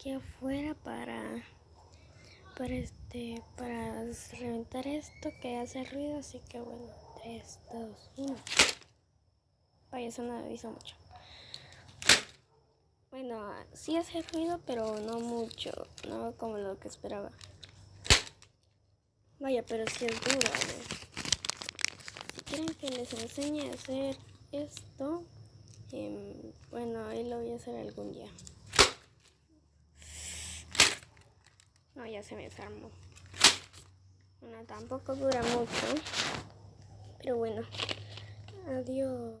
aquí afuera para reventar esto que hace ruido, así que bueno, 3, 2, 1. Vaya, eso no me avisa mucho. Bueno, sí hace ruido, pero no mucho, no como lo que esperaba. Vaya, pero sí es duro. A ver. Si quieren que les enseñe a hacer esto, bueno, ahí lo voy a hacer algún día. No, ya se me desarmó. Bueno, tampoco dura mucho, pero bueno, adiós.